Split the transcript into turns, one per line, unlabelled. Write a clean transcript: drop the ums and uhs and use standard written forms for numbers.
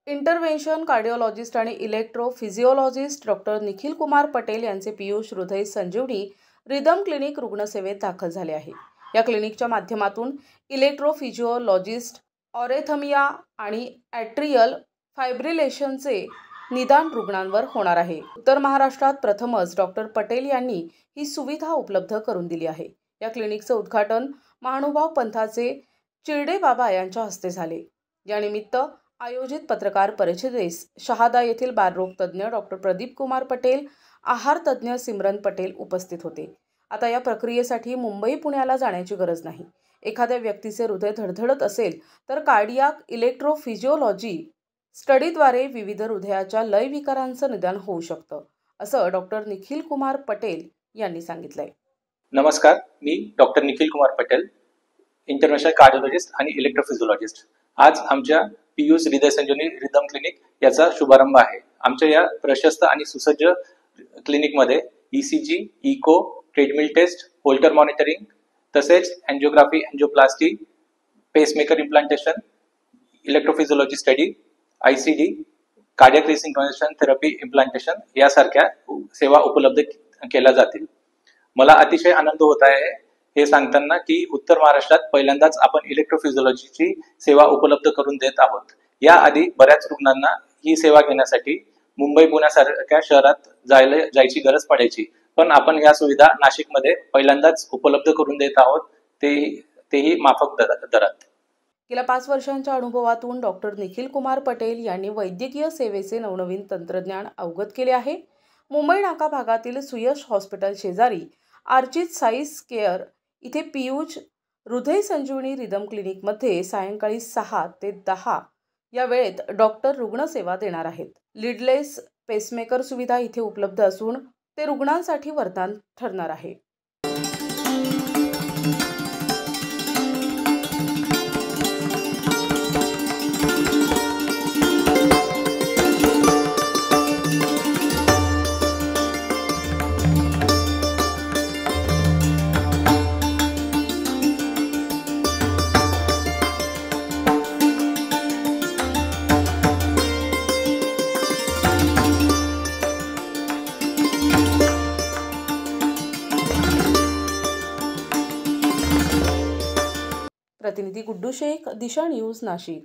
Intervention cardiologist आणि इलेक्ट्रोफिजिओलॉजिस्ट doctor Nikhil Kumar Patel यांचे पीयूष हृदय संजीवनी रिदम क्लिनिक रुग्णसेवेत दाखल झाले आहे। या क्लिनिकच्या माध्यमातून इलेक्ट्रोफिजिओलॉजिस्ट ऑरेथमिया आणि ॲट्रियल फायब्रिलेशनचे निदान रुग्णांवर होणार आहे। उत्तर महाराष्ट्रात प्रथमच डॉक्टर पटेल यांनी ही सुविधा उपलब्ध करून दिली आहे। या क्लिनिकचं उद्घाटन महानुभाव पंथाचे चिरडे बाबा यांच्या हस्ते झाले। यानिमित्त आयोजित पत्रकार परिषदेस शहादा येथील बालरोग तज्ज्ञ डॉक्टर प्रदीप कुमार पटेल, आहार तज्ज्ञ सिमरन पटेल उपस्थित होते। आता या प्रक्रियेसाठी मुंबई पुण्याला जाण्याची गरज नाही। एखाद्या व्यक्तीचे हृदय धडधडत असेल तर कार्डियाक इलेक्ट्रोफिजिओलॉजी स्टडीद्वारे विविध हृदयाच्या लय विकारांचं निदान होऊ शकतं, असं डॉक्टर निखिल कुमार पटेल यांनी सांगितलंय।
नमस्कार, मी doctor Nikhil Kumar Patel, international cardiologist आणि इलेक्ट्रोफिजिओलॉजिस्ट। आज आमच्या पीयूष हृदय संजीवनी रिदम क्लिनिक याचा शुभारंभ आहे। आमच्या या प्रशस्त आणि सुसज्ज क्लिनिकमध्ये ECG, echo, treadmill test, Holter monitoring तसेच angiography, angioplasty, pacemaker implantation, electrophysiology study, ICD, cardiac resynchronization therapy implantation यासारख्या सेवा उपलब्ध केल्या जातील। मला अतिशय आनंद होत आहे हे सांगताना की उत्तर महाराष्ट्रात पहिल्यांदाच आपण इलेक्ट्रोफिजिओलॉजीची सेवा उपलब्ध करून देत आहोत। याआधी बऱ्याच रुग्णांना ही सेवा घेण्यासाठी मुंबई पुण्यासारख्या शहरात जायची गरज पडायची, पण आपण या सुविधा नाशिकमध्ये पहिल्यांदाच उपलब्ध करून देत आहोत, तेही माफक दरात।
गेल्या 5 वर्षांच्या अनुभवातून डॉक्टर निखिल कुमार पटेल यांनी वैद्यकीय सेवेचे नवनवीन तंत्रज्ञान अवगत केले आहे। मुंबई नाका भागातील सुयश हॉस्पिटल शेजारी अर्चित साईस केअर इथे पीयूष हृदय संजीवनी रिदम क्लिनिकमध्ये सायंकाळी 6 ते 10 या वेळेत डॉक्टर रुग्णसेवा देणार आहेत। लीडलेस पेसमेकर सुविधा इथे उपलब्ध असून ते रुग्णांसाठी वरदान ठरणार आहे। प्रतिनिधी गुड्डू शेख, दिशा न्यूज, नाशिक।